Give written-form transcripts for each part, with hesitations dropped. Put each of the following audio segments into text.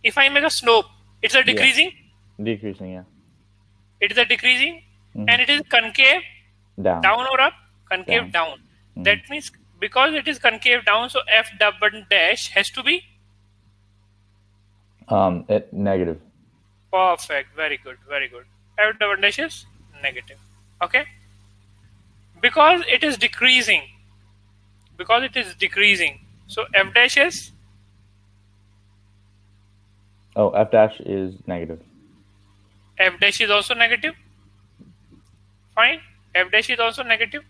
if I make a slope, it's a decreasing? Decreasing, yeah. It is a decreasing, and it is concave Down. down or up? Concave down. That means because it is concave down, so f double dash has to be negative. perfect. Very good, very good. F double dash is negative. Okay, because it is decreasing. Because it is decreasing, so f dash is f dash is negative. F dash is also negative. Fine. F dash is also negative.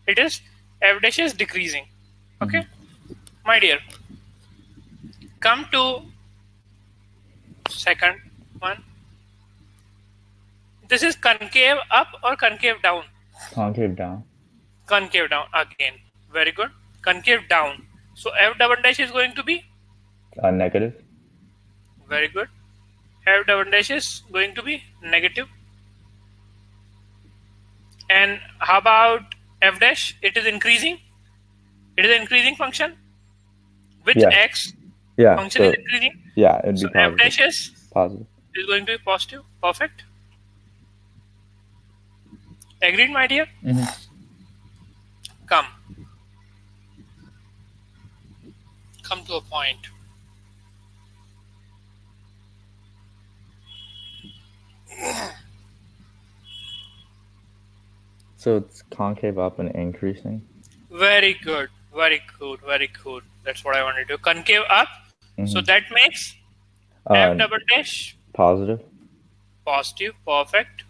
It is f dash is decreasing. Okay, my dear. Come to second one. This is concave up or concave down? Concave down. Concave down again. Very good. Concave down. So f double dash is going to be negative. Very good. F double dash is going to be negative. And how about f dash? It is increasing. It is an increasing function. With x, function is increasing. Yeah, it'd be so positive. F dash is positive. Is going to be positive. Perfect. Agreed, my dear? Come to a point. So it's concave up and increasing? Very good. Very good. Very good. That's what I wanted to do. Concave up. So that makes F double dash positive. Positive. Perfect.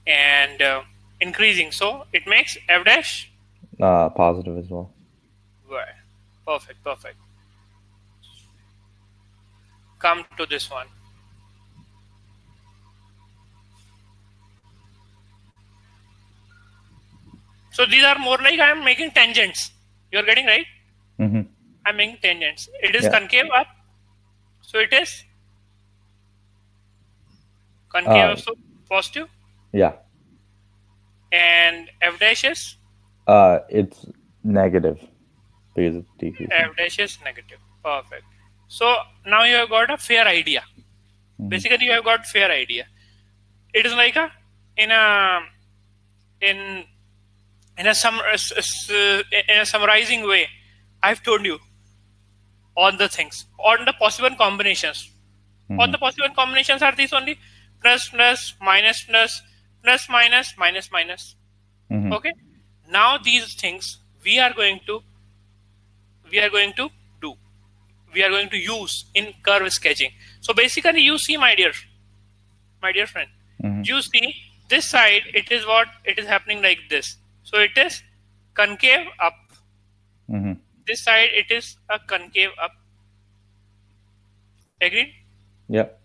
And increasing. So it makes F dash positive as well. Right. Perfect. Perfect. Come to this one. So these are more like I am making tangents. You are getting right? I'm making tangents. It is concave up. So it is concave up, so positive. Yeah. And F dash is? It's negative because it's decreasing. F dash is negative. Perfect. So now you have got a fair idea. Basically, you have got fair idea. It is like in a summarizing way. I've told you all the things, on the possible combinations. All the possible combinations are these only: plus, plus, minus, plus, plus, minus, minus, minus. Okay. Now these things we are going to use in curve sketching. So basically, you see, my dear friend, you see this side. It is what it is happening like this. So it is concave up. This side it is a concave up. Agreed? Yep.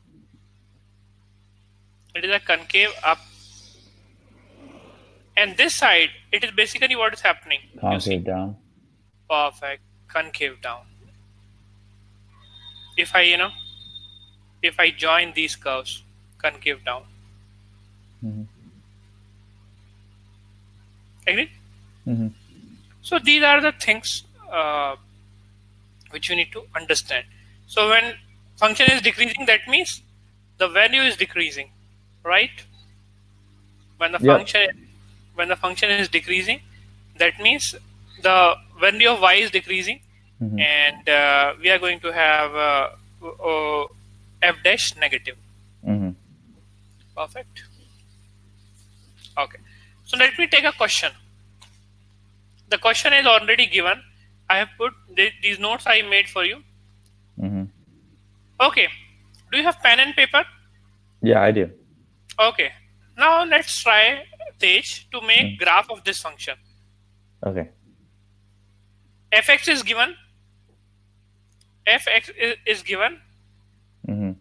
It is a concave up. And this side, it is basically what is happening. Concave down. Perfect. Concave down. If I join these curves, concave down. Agreed? So these are the things which you need to understand. So when function is decreasing, that means the value is decreasing, right? When the function is decreasing, that means the value of y is decreasing, and we are going to have f dash negative. Perfect. Okay. So let me take a question. The question is already given. I have put these notes I made for you. Okay. Do you have pen and paper? Yeah, I do. Okay. Now let's try, Tej, to make graph of this function. Okay. Fx is given. Fx is given. And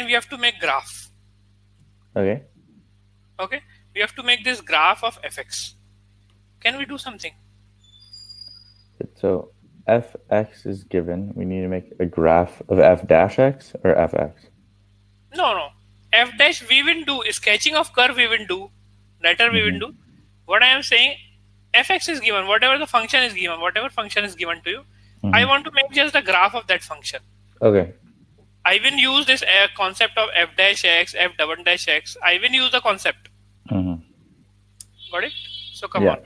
we have to make graph. Okay. Okay. We have to make this graph of fx. Can we do something? So fx is given. We need to make a graph of f dash x or fx? No. F dash we will do. Sketching of curve we will do. Later we will do. What I am saying, fx is given. Whatever the function is given, whatever function is given to you, I want to make just the graph of that function. Okay. I will use this concept of f dash x, f double dash x. I will use the concept. Got it? So come Yeah. on.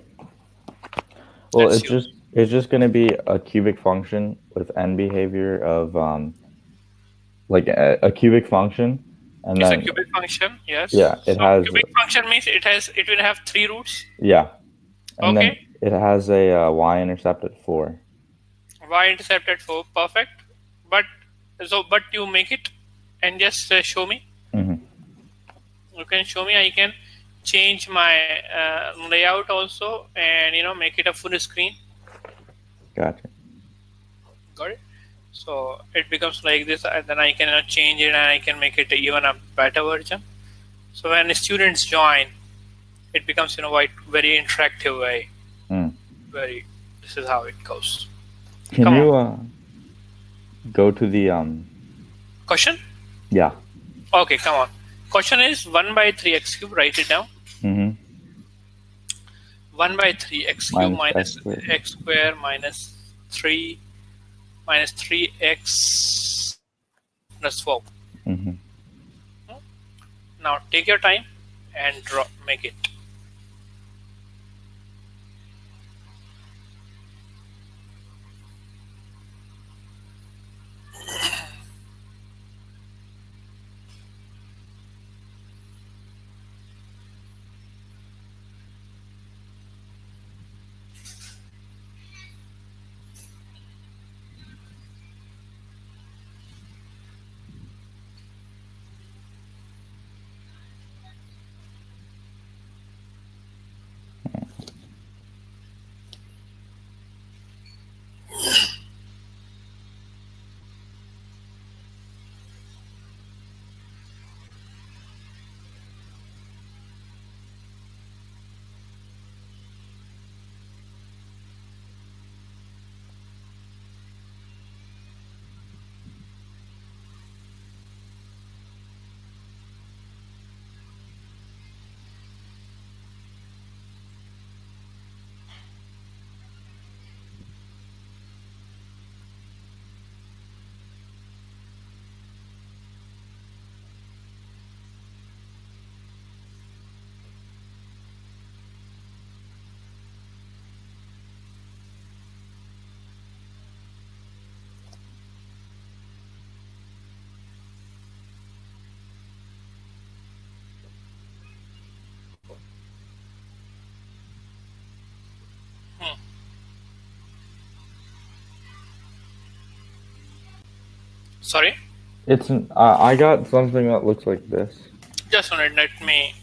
Well, Let's use. it's just going to be a cubic function with n behavior of like a cubic function, and It's a then cubic function, yeah, yes. it So has cubic function means it will have three roots. yeah, and then Okay. it has a y-intercept at 4. Y-intercept at 4, perfect. But but you make it and just show me. You can show me. I can change my layout also, and make it a full screen. Gotcha. Got it. So it becomes like this, and then I can change it, and I can make it even a better version. So when students join, it becomes very interactive way. Very. This is how it goes. Can Come on. you go to the Question. yeah. Okay, come on. Question is 1 by 3 x cube. Write it down. 1 by 3 x cube Minus x minus squared. x square minus 3 minus 3x plus 4. Now take your time and make it. Sorry. It's I got something that looks like this. Just a minute. Let me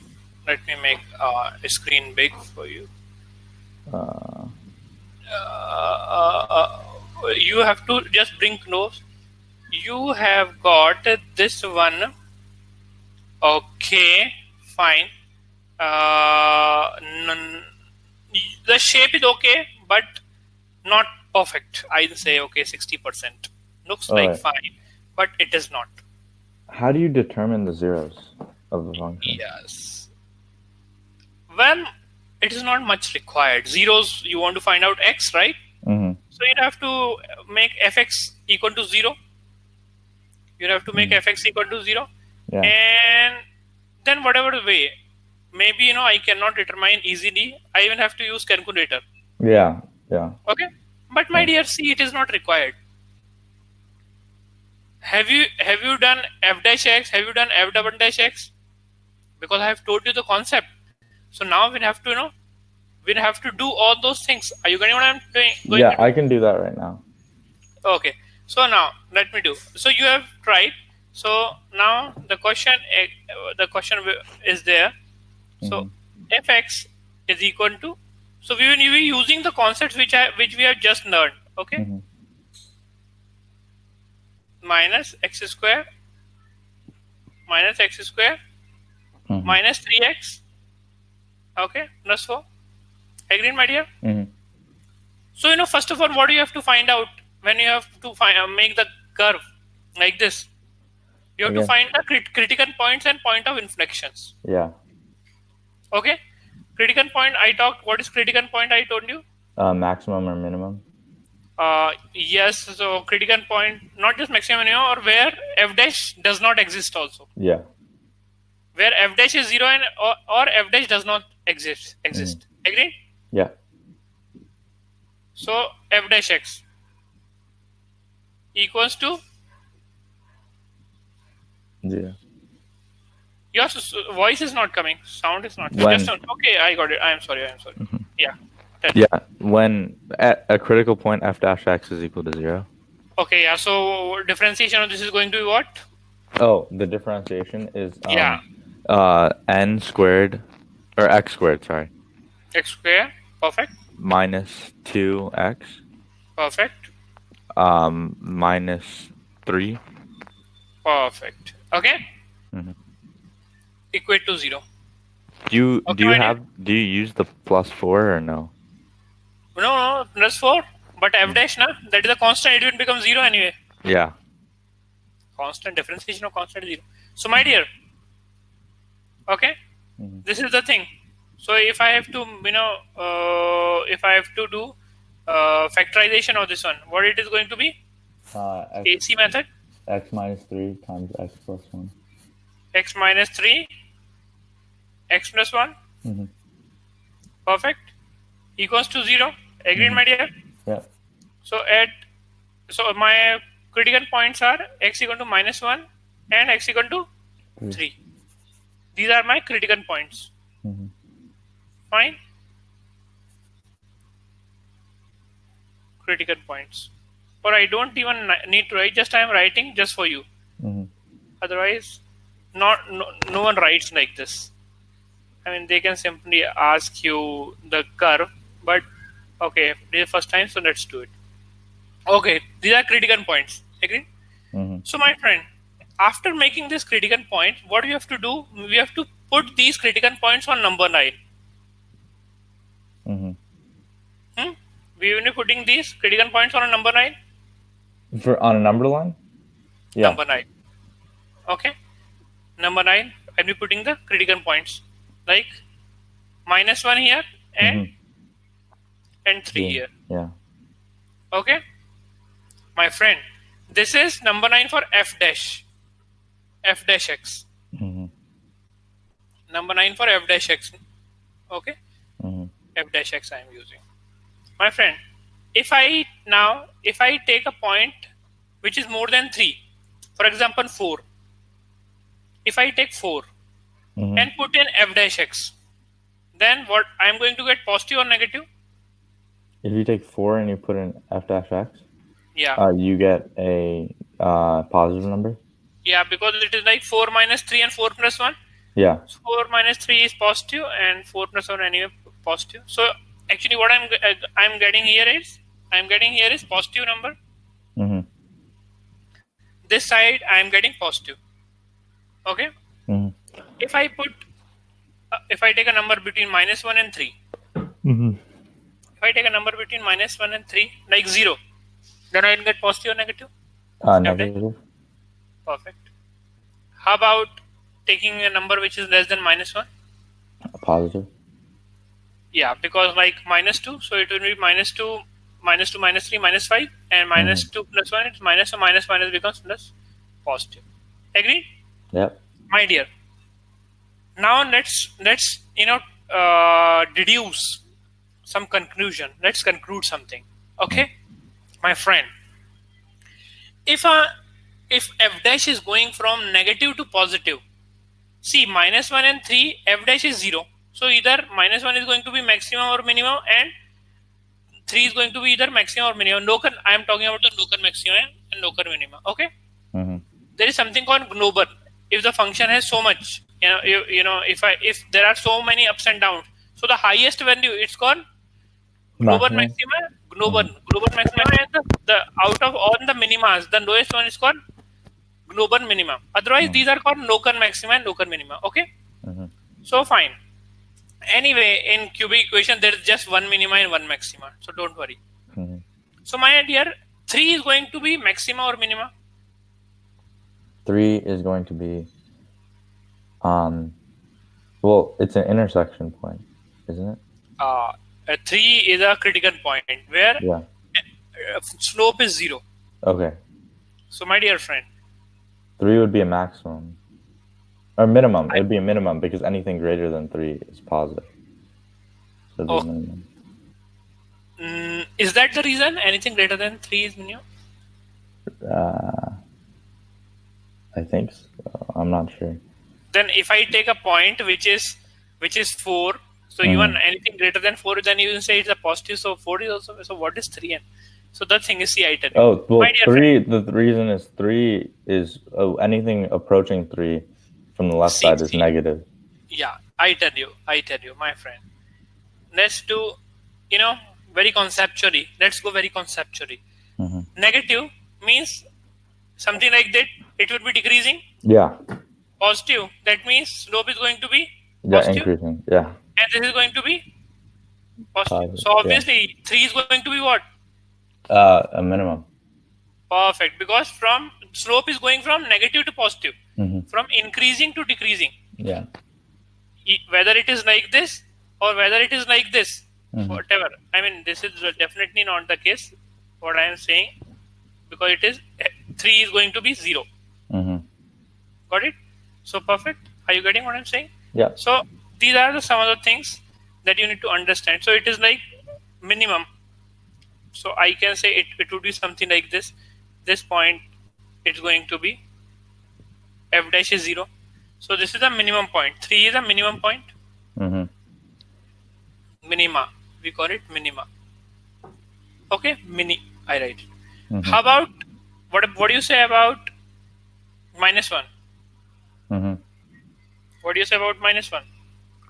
make a screen big for you. You have to just bring close. You have got this one. Okay, fine. The shape is okay, but not perfect. I'll say okay, 60%. Looks All like right. fine, but it is not. How do you determine the zeros of the function? Yes. Well, it is not much required. Zeros, you want to find out x, right? So you have to make fx equal to 0. You have to make fx equal to 0. Yeah. And then whatever the way, maybe I cannot determine easily. I even have to use calculator. Yeah. Yeah. Okay. But my dear, see, it is not required. Have you done f dash x? Have you done f double dash x? Because I have told you the concept. So now we have to we have to do all those things. Are you getting what I'm doing? Yeah, I can do that right now. Okay. So now let me do. So you have tried. So now the question is there. So fx is equal to. So we will be using the concepts which we have just learned. Okay. Minus x square minus 3x. Okay, plus 4. Agreed, my dear? So, first of all, what do you have to find out when you have to make the curve like this? You have to find the critical points and point of inflections. Yeah. Okay? Critical point, what is critical point I told you? Maximum or minimum? Yes, so critical point, not just maximum minimum, or where f dash does not exist also. Yeah. Where f dash is 0 and or f dash does not exist. Mm-hmm. Agreed? Yeah. So f dash x equals to Yeah. your voice is not coming. Sound is not. Just When okay. I got it. I am sorry. I am sorry. Yeah. Tell me. yeah, when at a critical point f dash x is equal to 0. Okay. Yeah. So differentiation of this is going to be what? Oh, the differentiation is Yeah. n squared or x squared, sorry, X square. Perfect. minus 2x Perfect. minus 3. Perfect. Okay. Mhm. Equate to 0. Do Okay, you my dear. have do you use the plus 4 or no? No, no, plus 4. But f Mm. dash, na, that is a constant. It will become 0 anyway. Yeah. Constant differentiation of constant 0. So, my dear, okay, Mhm. this is the thing. So, if I have to, if I have to do factorization of this one, what it is going to be? X AC method, x minus 3 times x plus 1. x minus 3, x plus 1, Mm-hmm. perfect, equals to 0. Agreed, Mm-hmm. my dear? Yeah. So my critical points are x equal to minus 1 and x equal to 3. 3. These are my critical points. Mm-hmm. Fine. Critical points. Or I don't even need to write, just I am writing just for you. Mm-hmm. Otherwise, no one writes like this. I mean, they can simply ask you the curve, but okay, this is the first time, so let's do it. Okay, these are critical points. Agree? Mm-hmm. So, my friend, after making this critical point, what we have to do? We have to put these critical points on number line. Mm-hmm. Hmm? We will be putting these critical points on a number line. For on a number line? Yeah. Number 9. Okay. Number 9. I'll be putting the critical points like minus 1 here Mm-hmm. and 3 3. here. Yeah. Okay. My friend, this is number 9 for f dash. F dash x. Mm-hmm. Number 9 for f dash x. Okay. Mm-hmm. F dash x I am using. My friend, if I take a point which is more than 3, for example 4, if I take 4 Mm-hmm. and put in f dash x, then what I am going to get, positive or negative? If you take 4 and you put in f dash x, Yeah. you get a positive number. Yeah, because it is like 4 minus 3 and 4 plus 1. Yeah. So 4 minus 3 is positive and 4 plus 1 anyway positive. So actually what I'm getting here is positive number. Mm-hmm. This side I am getting positive. Okay. Mm-hmm. If I put if I take a number between minus 1 and 3, Mm-hmm. if I take a number between minus 1 and 3, like 0, then I will get positive or negative? Average? Negative. Perfect. How about taking a number which is less than minus 1? Positive. Yeah, because like minus 2, so it will be minus 2, minus 2, minus 3, minus 5, and minus Mm-hmm. 2 plus 1, it's minus, so minus minus becomes plus positive. Agreed? Yep. My dear. Now let's deduce some conclusion. Let's conclude something. Okay? My friend, if a if f dash is going from negative to positive, see minus 1 and 3, f dash is 0. So either minus 1 is going to be maximum or minimum, and 3 is going to be either maximum or minimum. I am talking about the local maximum and local minimum. Okay? Mm-hmm. There is something called global. If the function has so much, if there are so many ups and downs, so the highest value it's called global Maximum. maxima, Mm-hmm. global maxima, and the out of all the minimas, the lowest one is called global minimum. Otherwise, these are called local maxima and local minima. Okay, Mm-hmm. so fine. Anyway, in cubic equation, there is just one minima and one maxima, so don't worry. Mm-hmm. So my dear, 3 is going to be maxima or minima? 3 is going to be well, it's an intersection point, isn't it? Uh, 3 is a critical point where Yeah. slope is 0. Okay. So my dear friend, 3 would be a maximum. Or minimum. It I, would be a minimum because anything greater than 3 is positive. So it'd be a oh, minimum. is that the reason? Anything greater than 3 is minimum? Uh, I think so. I'm not sure. Then if I take a point which is 4, so even Mm-hmm. anything greater than 4, then you can say it's a positive. So 4 is also. So what is 3? And so the thing is, see, I tell you, Oh, my well, dear friend. 3, the reason is 3 is anything approaching 3 from the left See, side is see, negative. yeah, I tell you, my friend. Let's do, you know, very conceptually. Let's go very conceptually. Mm-hmm. Negative means something like that. It would be decreasing. Yeah. Positive, that means slope is going to be Yeah, positive, increasing. Yeah. and this is going to be positive. Positive. So Yeah. obviously, 3 is going to be what? A minimum. Perfect, because from slope is going from negative to positive, Mm-hmm. from increasing to decreasing. Yeah. Whether it is like this or whether it is like this, Mm-hmm. whatever. I mean, this is definitely not the case. What I am saying, because it is 3 is going to be 0. Mm-hmm. Got it? So perfect. Are you getting what I'm saying? Yeah. So these are some of the things that you need to understand. So it is like minimum. So I can say it would be something like this. This point is going to be f dash is 0. So this is the minimum point. 3 is a minimum point. Mm-hmm. Minima. We call it minima. Okay, mini. I write it. Mm-hmm. How about what do you say about -1? Mm-hmm. What do you say about -1?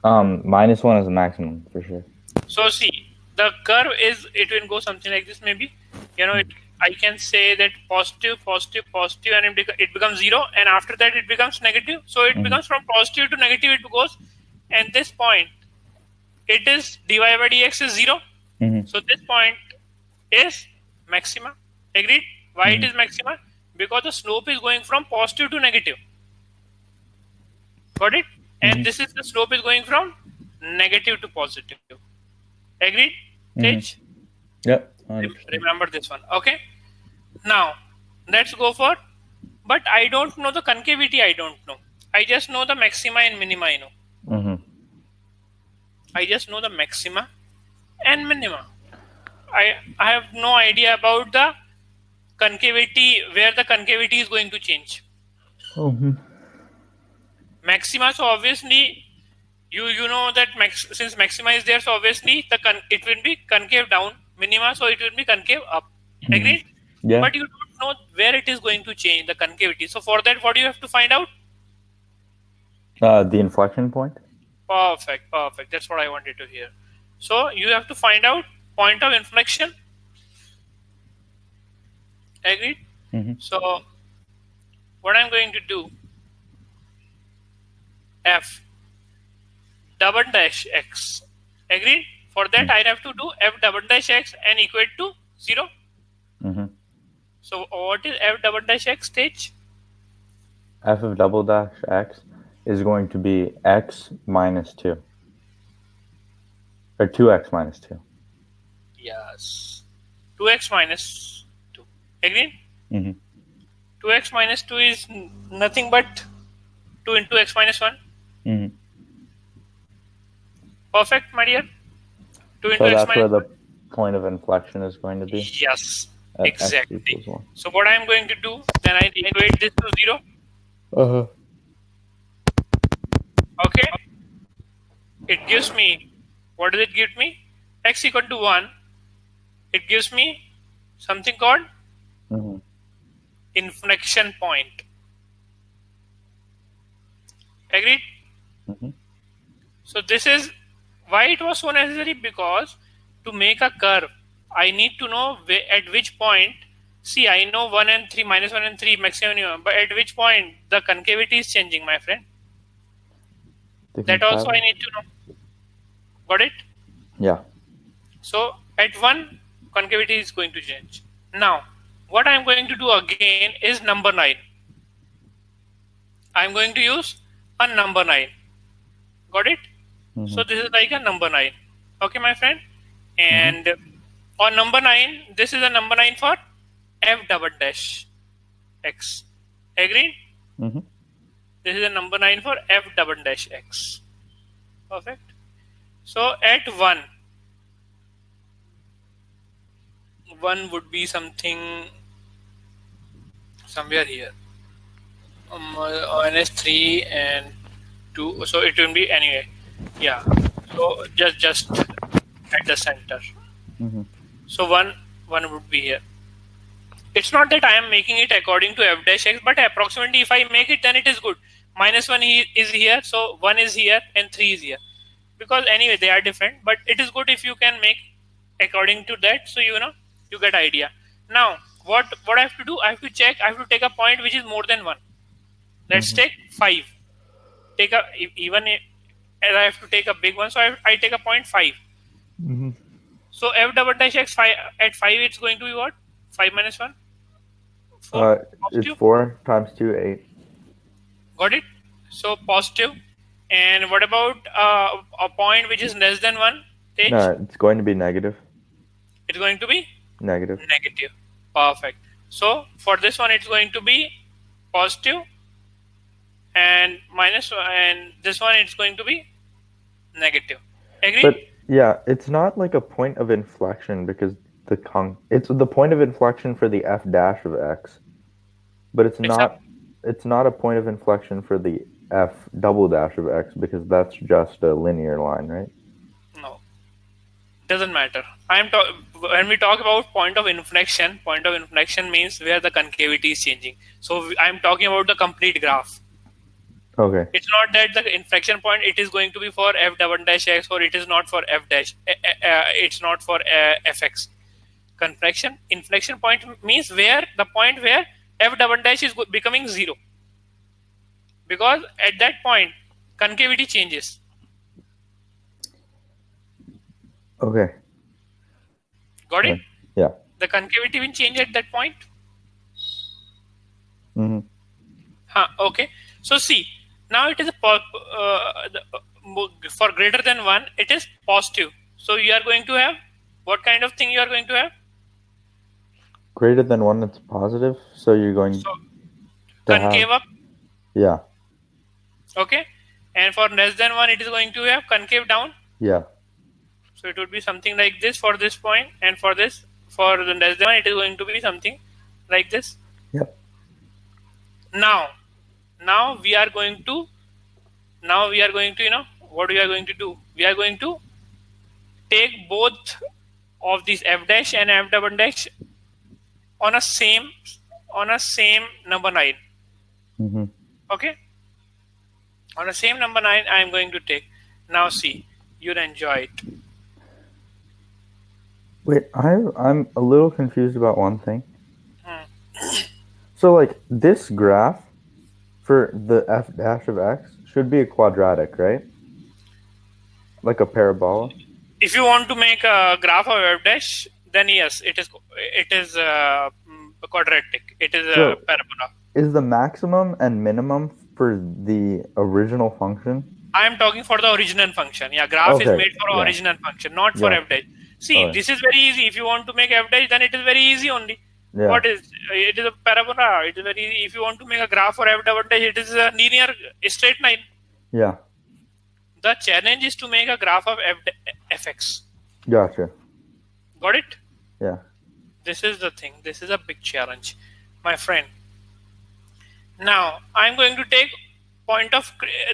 -1 is a maximum for sure. So see, the curve is it will go something like this. Maybe I can say that positive, positive, positive, and it becomes 0, and after that it becomes negative. So it Mm-hmm. becomes from positive to negative. It goes, and this point it is dy by dx is 0. Mm-hmm. So this point is maxima. Agreed? Why it Mm-hmm. is maxima? Because the slope is going from positive to negative. Got it? And Mm-hmm. this is the slope is going from negative to positive. Agreed? Tej? Mm-hmm. Yep. 100%. Remember this one. Okay. Now let's go for. But I don't know the concavity. I don't know. I just know the maxima and minima. I know. Mm-hmm. I just know the maxima and minima. I have no idea about the concavity, where the concavity is going to change. Mm-hmm. Maxima, so obviously you know that since maxima is there, so obviously it will be concave down. Minima, so it will be concave up. Mm-hmm. Agreed? Yeah. But you don't know where it is going to change the concavity. So for that, what do you have to find out? The inflection point. Perfect, perfect. That's what I wanted to hear. So you have to find out point of inflection. Agreed? Mm-hmm. So what I'm going to do, f double dash x. Agreed? For that, I have to do f double dash x and equate to 0. Mm-hmm. So what is f double dash x stage? F of double dash x is going to be x minus 2. Or 2x minus 2. Yes. 2x minus 2. Agreed? Mm-hmm. 2x minus 2 is nothing but 2 into x minus 1. Mm-hmm. Perfect, my dear. 2 into So x that's where minus the 1. point of inflection is going to be Yes, at x exactly. equals 1. So what I am going to do, then I equate this to 0. Uh-huh. Okay. It gives me, what does it give me? X equal to 1. It gives me something called Mm-hmm. inflection point. Agreed? Mm-hmm. So this is why it was so necessary, because to make a curve, I need to know at which point. See, I know 1 and 3, -1 and 3, maximum, minimum, but at which point the concavity is changing, my friend. That Different also I pattern. need to know. Got it? Yeah. So at 1, concavity is going to change. Now, what I'm going to do again is number 9. I'm going to use a number 9. Got it? Mm-hmm. So this is like a number 9. Okay, my friend? Mm-hmm. And On number 9, this is a number 9 for f double dash x. Agreed? Mm-hmm. This is a number 9 for f double dash x. Perfect. So at 1 would be something somewhere here. ONS 3 and 2. So it will be anyway. Yeah. So just at the center. Mm-hmm. So one would be here. It's not that I am making it according to f dash x, but approximately if I make it, then it is good. Minus 1 is here, so 1 is here, and 3 is here. Because anyway, they are different, but it is good if you can make according to that, so you get idea. Now, what I have to do? I have to check. I have to take a point which is more than 1. Let's Mm-hmm. take 5. Take a even as I have to take a big one, so I take a point 5. Mm-hmm. So f double dash x 5 at 5, it's going to be what? 5 minus 1, 4 Uh, it's positive. 4 times 2, 8. Got it? So positive. And what about a point which is less than 1? Tej? No, it's going to be negative. It's going to be Negative. negative. Perfect. So for this one, it's going to be positive, and minus, and this one, it's going to be negative. Agree? But yeah, it's not like a point of inflection because it's the point of inflection for the f dash of x, but it's It's a not it's not a point of inflection for the f double dash of x because that's just a linear line, right? no. Doesn't matter. When we talk about point of inflection. Point of inflection means where the concavity is changing. So I'm talking about the complete graph. Okay. It's not that the inflection point it is going to be for f double dash x, or it is not for f dash. It's not for fx. Inflection point means where the point where f double dash is becoming 0, because at that point concavity changes. Okay. Got it? Okay. Yeah. The concavity will change at that point. Mm-hmm. Okay. So see, now it is for greater than 1, it is positive. So you are going to have what kind of thing you are going to have? Greater than one, that's positive. So you're going So to have concave up. yeah, Okay. And for less than 1, it is going to have concave down. yeah. So it would be something like this for this point, and for the less than 1, it is going to be something like this. Yep. Now, now we are going to what we are going to do? We are going to take both of these f dash and f double dash on a same number 9. Mm-hmm. Okay, on the same number 9 I am going to take. Now see, you'll enjoy it. Wait, I'm a little confused about one thing. Hmm. So like this graph for the f dash of x should be a quadratic, right? Like a parabola. If you want to make a graph of f dash, then yes, it is quadratic. It is a So parabola. is the maximum and minimum for the original function? I am talking for the original function. Yeah, graph is Okay, made for yeah, original function, not for f gotcha. dash. See, Okay, this is very easy. If you want to make f dash, then it is very easy only. yeah, What is it? Is a parabola. It is very easy. If you want to make a graph for f double dash, it is a linear straight line. yeah, The challenge is to make a graph of fx. gotcha. Got it? Yeah. This is the thing. This is a big challenge, my friend. Now I'm going to take point of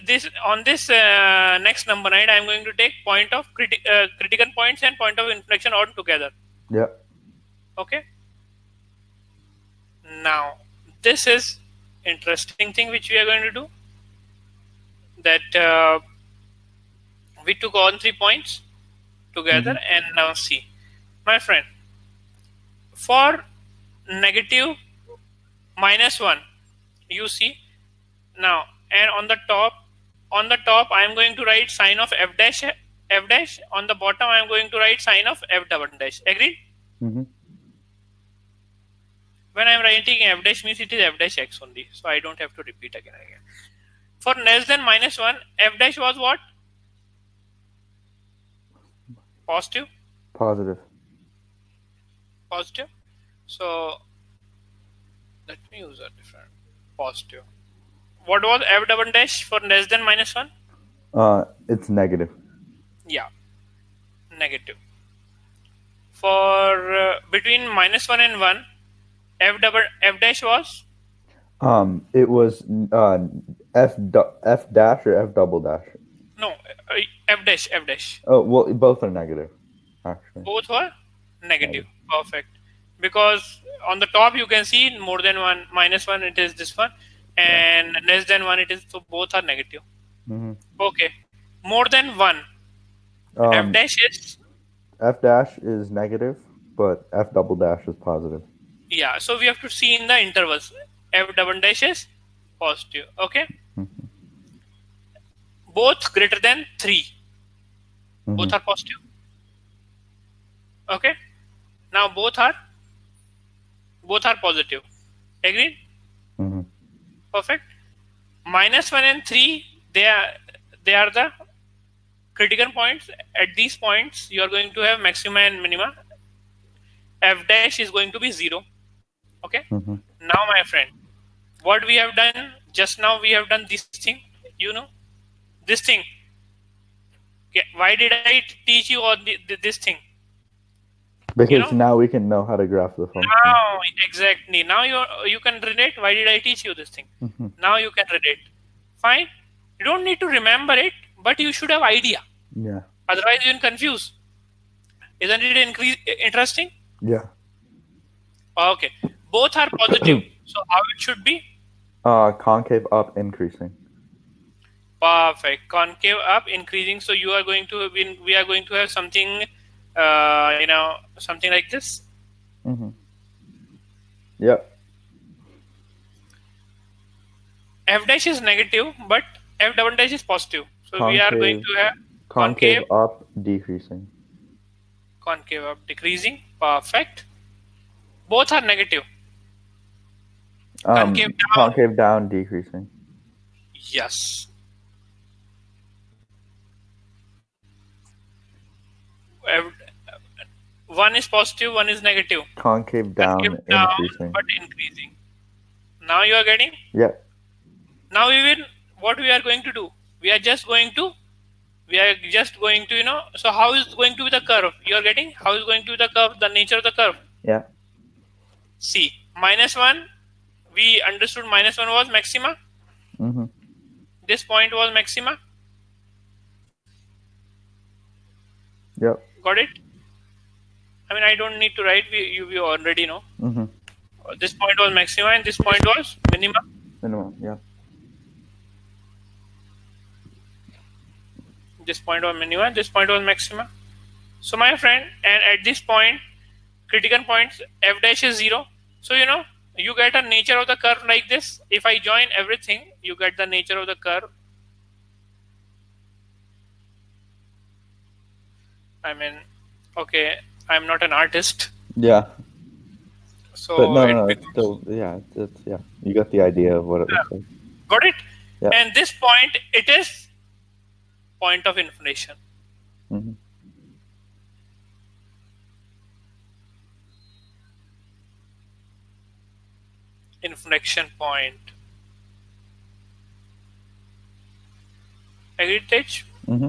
this on this next number 9. I'm going to take point of critical points and point of inflection all together. Yep. Okay. Now this is interesting thing which we are going to do. That we took all 3 points Mm-hmm. together, and now see, my friend, for negative -1, you see now, and on the top I am going to write sign of f dash. On the bottom I am going to write sign of f double dash. Agreed? Mm-hmm. When I am writing f dash means it is f dash x only, so I don't have to repeat again and again. For less than -1, f dash was what? Positive. Positive. Positive. So let me use a different positive. What was f double dash for less than -1? It's negative. Yeah, negative. For between -1 and 1, f dash was It was f dash or f double dash. no f dash. Oh well, both are negative, actually. Both were negative. Negative. Perfect. Because on the top you can see more than one, -1 it is this one, Yeah. and less than 1 it is, so both are negative. Mm-hmm. Okay. More than 1, f Um, dash is, f dash is negative, but f double dash is positive. yeah. So we have to see in the intervals. F double dash is positive. Okay. Mm-hmm. Both greater than 3. Mm-hmm. Both are positive. Okay. Now both are positive. Agreed? Mm-hmm. Perfect. -1 and 3, they are the critical points. At these points you are going to have maxima and minima. F dash is going to be 0. Okay. Mm-hmm. Now my friend, what we have done just now, we have done this thing, this thing. Okay. Why did I teach you all this thing? you Because know now we can know how to graph the function. Now, exactly, now you can relate. Why did I teach you this thing? Mm-hmm. Now you can relate. Fine. You don't need to remember it, but you should have idea. Yeah. Otherwise you're confused. Isn't it interesting? Yeah. Okay. Both are positive. So how it should be? Concave up increasing. Perfect. Concave up increasing. So you are going to we are going to have something, something like this. Mm-hmm. Yep. F dash is negative, but F double dash is positive. So we are going Concave to have concave concave, up decreasing. concave up decreasing. Perfect. Both are negative. Concave down. Concave down decreasing. Yes. F- One is positive, one is negative. Concave Concave down down, increasing. but increasing. Now you are getting. Yep. Now we will. What we are going to do? We are just going to. We are just going to. So how is going to be the curve? You are getting. How is going to be the curve? The nature of the curve. Yeah. See, -1. We understood -1 was maxima. Mm-hmm. This point was maxima. Yep. Got it? I mean, I don't need to write. You already know. Mm-hmm. This point was maxima and this point was minima. Minimum. Yeah. This point was minima and this point was maxima. So my friend, and at this point, critical points, f dash is 0. So you get a nature of the curve like this. If I join everything, you get the nature of the curve. I mean, okay, I'm not an artist, Yeah. But so no, it no, it's becomes. still, yeah, it's yeah. You got the idea of what it looks like. Got it? Yeah. And this point, it is point of inflation. Mm-hmm. Inflection point. Agreed, Tej? Mm-hmm.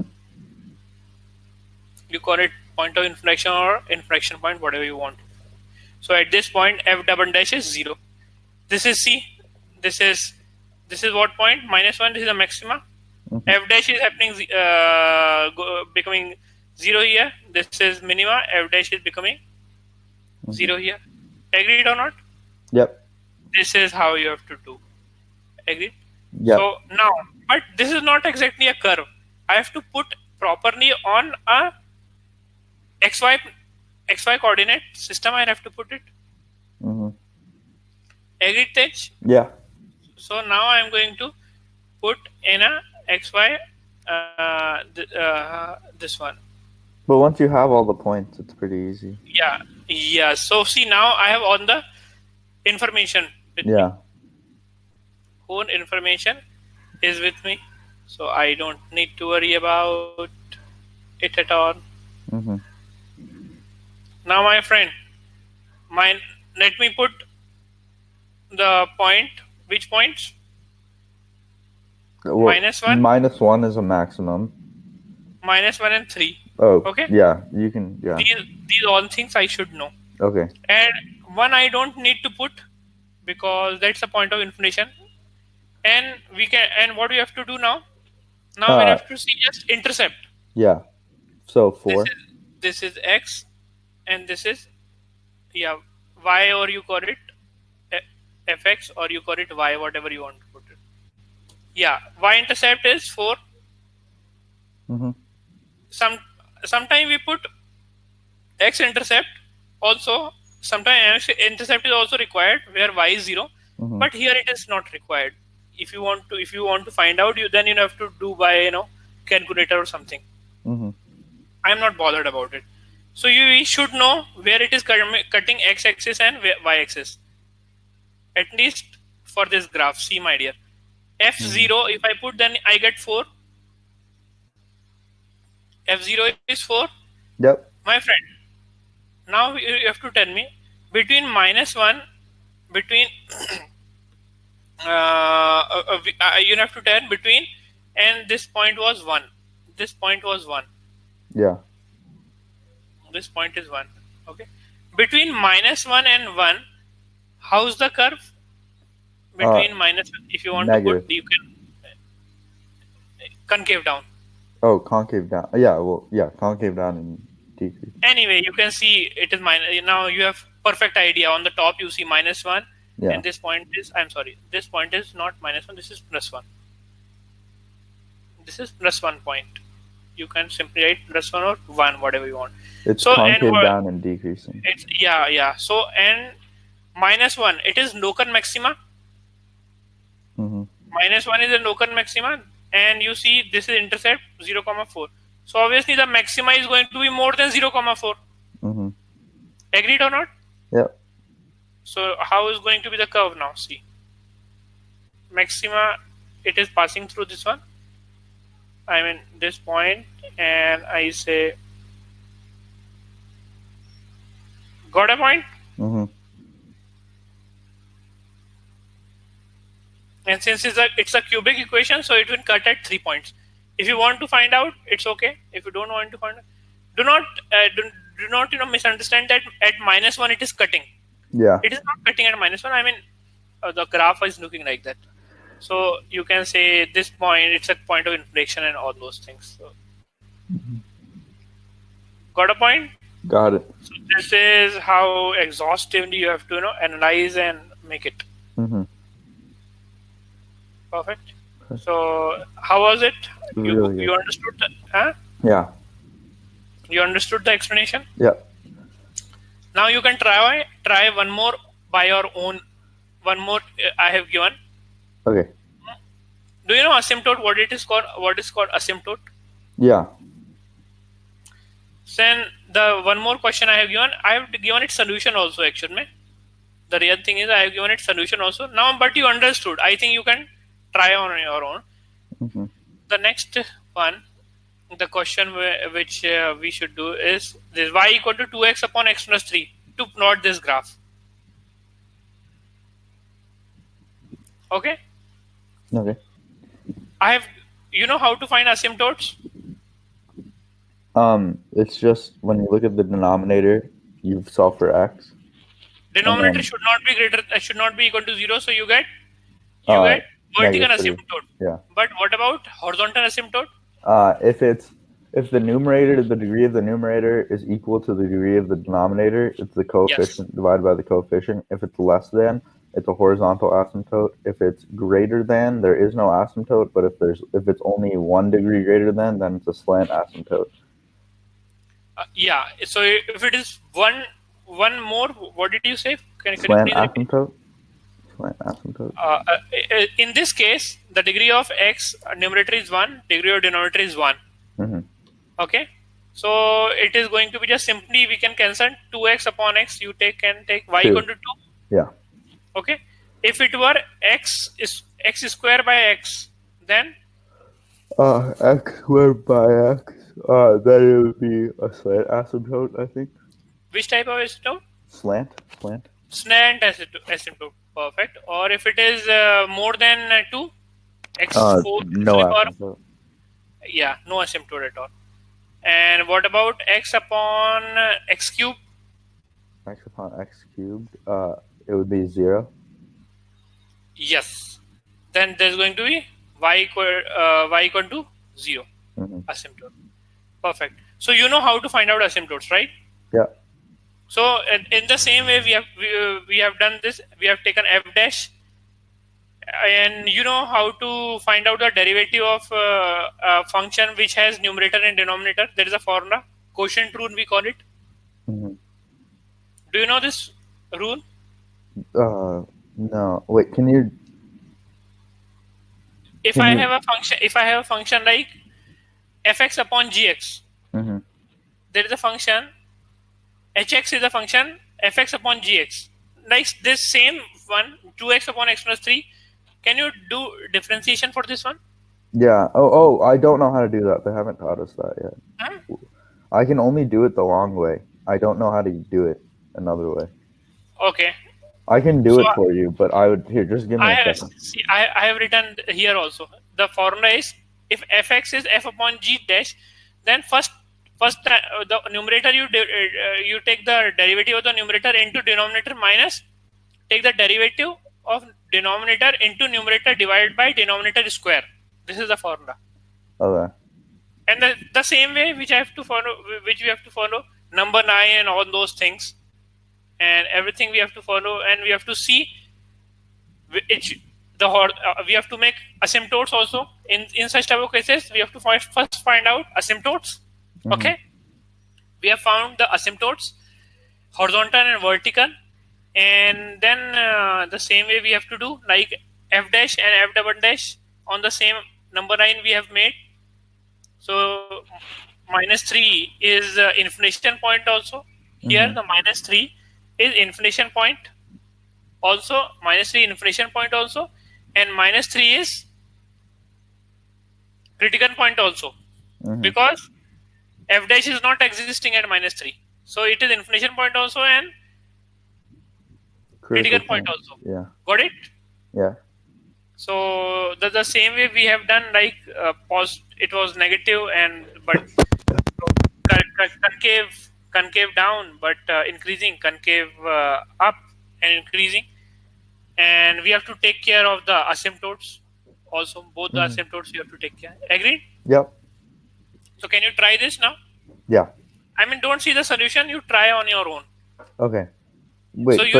You call it point of inflection or inflection point, whatever you want. So at this point, f double dash is 0. This is C. This is what point? -1. This is a maxima. Mm-hmm. F dash is happening, becoming 0 here. This is minima. F dash is becoming 0 here. Agreed or not? Yep. This is how you have to do. Agreed? Yep. So now, but this is not exactly a curve. I have to put properly on a xy coordinate system. I have to put it. Mm-hmm. Agreed, Tej? Yeah. So now I am going to put in a xy this one. But once you have all the points, it's pretty easy. Yeah. So see, now I have all the information with me. Whole information is with me, so I don't need to worry about it at all. Mm-hmm. Now, my friend, Mine. Let me put the point. Which points? Well, -1, -1 is a maximum. -1, and 3. Oh, Okay. yeah, you can, yeah. These all things I should know. Okay. And one I don't need to put because that's a point of information. And we can. And what we have to do now? Now we Uh, have to see just intercept. yeah. So This 4. is this is x, and this is, yeah, y, or you call it fx, or you call it y, whatever you want to put it. Yeah, y intercept is 4. Mm-hmm. Some Sometime we put x intercept also. Sometimes x intercept is also required where y is 0, Mm-hmm. but here it is not required. If you want to find out, you have to do by calculator or something. Mm-hmm. I'm not bothered about it. So you should know where it is cutting x-axis and y-axis. At least for this graph. See, my dear. F0, if I put, then I get 4. F0 is 4. Yep. My friend, now you have to tell me between -1, between, you have to tell between, and this point was 1. This point was 1. Yeah. This point is 1. Okay. Between -1 and 1, how's the curve? Between -1, if you want to put, Negative. you can concave down. Oh, concave down. Yeah, well, yeah, concave down and decrease. Anyway, you can see it is minus. Now you have perfect idea. On the top you see -1, Yeah. and this point is, I'm sorry, this point is not -1. This is +1. This is +1 point. You can simply write +1 or 1, whatever you want. It's So, and concave down and decreasing. it's, yeah. So, and -1, it is local maxima. Mm-hmm. -1 is a local maxima, and you see this is intercept 0,4. So obviously the maxima is going to be more than 0,4. Mm-hmm. Agreed or not? Yep. So how is going to be the curve now? See, maxima, it is passing through this one. I mean this point, and I say, got a point? Mm-hmm. And since it's a cubic equation, so it will cut at 3 points. If you want to find out, it's okay. If you don't want to find out, do not misunderstand that at -1 it is cutting. Yeah. It is not cutting at -1. I mean, the graph is looking like that. So you can say this point, it's a point of inflection and all those things. So, got a point? Got it. So this is how exhaustively you have to analyze and make it. Mm-hmm. Perfect. So how was it? Really You understood that? Huh? Yeah. You understood the explanation? Yep. Now you can try one more by your own. One more I have given. Okay. Do you know asymptote? What it is called? What is called asymptote? Yeah. Then the one more question I have given. I have given it solution also. Actually, the real thing is I have given it solution also. Now, but you understood. I think you can try on your own. Mm-hmm. The next one, the question which we should do is this: y equal to 2x upon x plus 3 to plot this graph. Okay. Okay. I have, how to find asymptotes? It's just when you look at the denominator, you solve for x. Denominator should not be equal to 0, so you get vertical asymptote. Yeah. But what about horizontal asymptote? If the degree of the numerator is equal to the degree of the denominator, it's the coefficient divided by the coefficient. If it's less than, it's a horizontal asymptote. If it's greater than, there is no asymptote. But if it's only 1 degree greater than, then it's a slant asymptote. Yeah. So if it is one more, what did you say? Can you Slant please repeat? asymptote. Slant asymptote. In this case, the degree of x numerator is 1, degree of denominator is 1. Mm-hmm. Okay. So it is going to be just simply we can cancel 2x upon x. You can take y equal to 2. Yeah. Okay. If it were x square by x, then x squared by x. Then it would be a slant asymptote, I think. which type of asymptote? Slant. point. Slant asymptote. Perfect. Or if it is more than 2, x4 to No the power, asymptote. yeah, no asymptote at all. And what about x upon x cube? X upon x cubed. It would be 0. Yes. Then there's going to be y equal to 0 Mm-hmm. asymptote. Perfect. So you know how to find out asymptotes, right? Yeah. So in the same way we have done this. We have taken f dash, and you know how to find out the derivative of a function which has numerator and denominator. There is a formula, quotient rule we call it. Mm-hmm. Do you know this rule? No. Wait. Can you? If Can I you? have a function, if I have a function like fx upon gx, Mm-hmm. there is a function hx is a function fx upon gx. Like this same one, 2x upon x plus 3. Can you do differentiation for this one? Yeah. Oh. I don't know how to do that. They haven't taught us that Huh? yet. I can only do it the long way. I don't know how to do it another way. Okay. I can do So it for you, but I would here. Just give me I a have second. see I have written here also. The formula is if fx is f upon g dash, then the numerator you take the derivative of the numerator into denominator minus take the derivative of denominator into numerator divided by denominator square. This is the formula. Okay. And the same way which I have to follow, which we have to follow, number 9 and all those things, and everything we have to follow, and we have to see it, we have to make asymptotes also. In such type of cases, we have to first find out asymptotes. Mm-hmm. Okay, we have found the asymptotes, horizontal and vertical, and then the same way we have to do like f dash and f double dash on the same number 9 we have made. So minus 3 is inflation point also. Here Mm-hmm. the minus 3 is inflation point also, minus 3 inflation point also, and minus 3 is critical point also, Mm-hmm. because f dash is not existing at minus 3. So it is inflation point also and Critical critical point point. also. Yeah. Got it? Yeah. So the same way we have done like it was negative and but concave down, but increasing, concave up and increasing, and we have to take care of the asymptotes also. Both the Mm-hmm. asymptotes you have to take care. Agreed? Yep. So can you try this now? Yeah. I mean, don't see the solution. You try on your own. Okay. So Wait, but you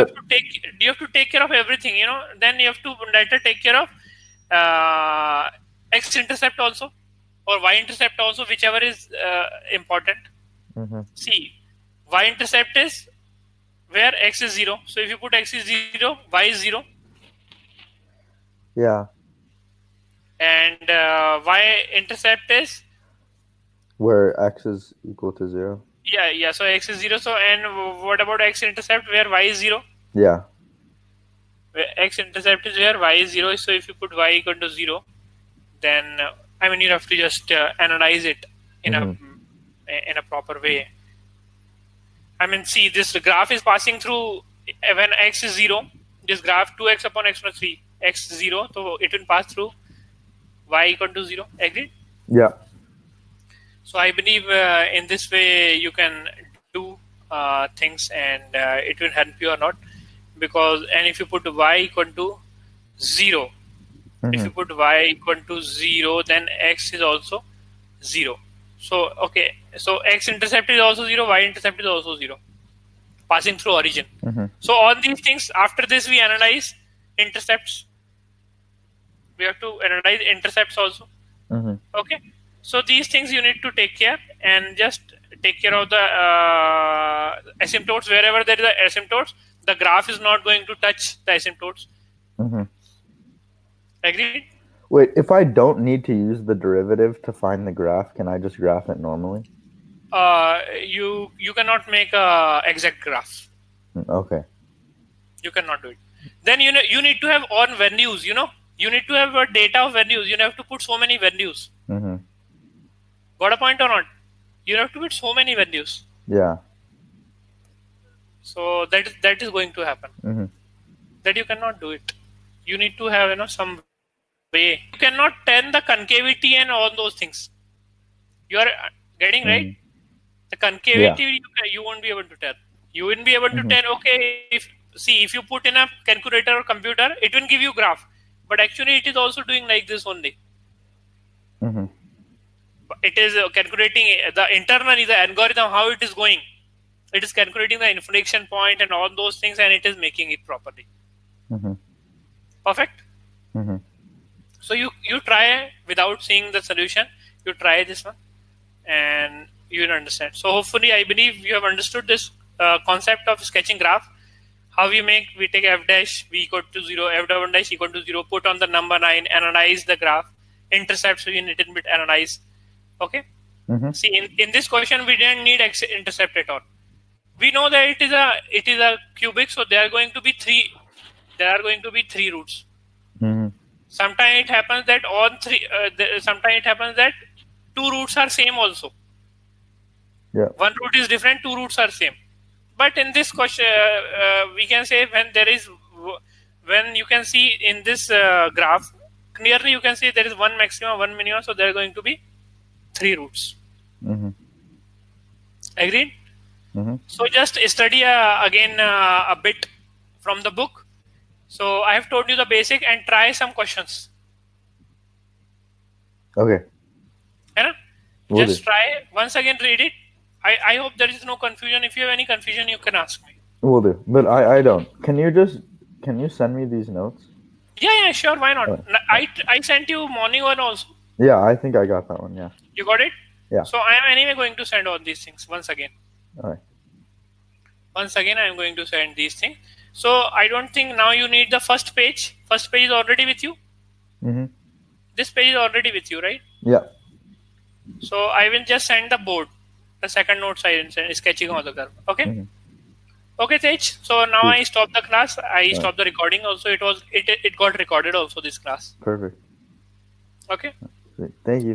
have to take care of everything. Then you have to later take care of uh, x intercept also or y intercept also, whichever is important. mm-hmm. See, y intercept is where x is 0. So if you put x is 0, y is 0, Yeah. and y intercept is Where x is equal to 0. yeah. So x is 0. So and what about x intercept where y is 0? Yeah. Where x intercept is where y is 0. So if you put y equal to 0, then I mean you have to just analyze it in Mm-hmm. a proper way. I mean, see, this graph is passing through when x is 0. This graph 2x upon x plus 3 x 0, so it will pass through y equal to 0. Agreed? Yeah. So I believe in this way you can do things, and it will help you or not. Because and if you put y equal to 0, if Mm-hmm. you put y equal to 0, then x is also 0. So okay, so x intercept is also 0, y intercept is also 0, passing through origin. Mm-hmm. So all these things, after this we analyze intercepts. We have to analyze intercepts also. Mm-hmm. Okay, so these things you need to take care, and just take care of the asymptotes. Wherever there is asymptotes, the graph is not going to touch the asymptotes. Mm-hmm. Agreed? Wait, if I don't need to use the derivative to find the graph, can I just graph it normally? You cannot make a exact graph. Okay. You cannot do it. Then you need to have on values. You need to have a data of values. You have to put so many values. Mm-hmm. Got a point or not? You have to put so many values. Yeah. So that is going to happen. Mm-hmm. That you cannot do it. You need to have some way. You cannot turn the concavity and all those things. You are getting right. Mm-hmm. The concavity Yeah. you won't be able to tell. You wouldn't be able to Mm-hmm. tell. Okay, if you put in a calculator or computer, it will give you graph, but actually it is also doing like this only. Mm-hmm. It is calculating the internally the algorithm how it is going. It is calculating the inflection point and all those things, and it is making it properly. Mm-hmm. Perfect. Mm-hmm. So you try without seeing the solution. You try this one, and you will understand. So hopefully, I believe you have understood this concept of sketching graph. How we take f dash v equal to 0, f double dash equal to 0, put on the number 9, analyze the graph, intercepts we little bit analyze. Okay. Mm-hmm. See, in this question we didn't need intercept at all. We know that it is a cubic, so there are going to be three roots. Mm-hmm. Sometimes it happens that all three. Sometimes it happens that two roots are same also. Yeah. One root is different, two roots are same. But in this question, we can say when you can see in this graph clearly you can see there is one maximum, one minimum. So there are going to be three roots. Mm-hmm. Agreed? Mm-hmm. So just study again a bit from the book. So I have told you the basic and try some questions. Okay. Right? Will do. Just try once again, read it. I hope there is no confusion. If you have any confusion, you can ask me. Will do. But I don't. Can you send me these notes? Yeah, sure. Why not? All right. I sent you morning one also. Yeah, I think I got that one. Yeah. You got it? Yeah. So I am anyway going to send all these things once again. All right. Once again, I am going to send these things. So I don't think now you need the first page. First page is already with you. Mm-hmm. This page is already with you, right? Yeah. So I will just send the board. The second notes I will send, sketching all the curve. Okay. Mm-hmm. Okay, Tej. So now Cool. I stop the class. I All stop the recording. Also, it got recorded. Also, this class. Perfect. Okay. Sweet. Thank you.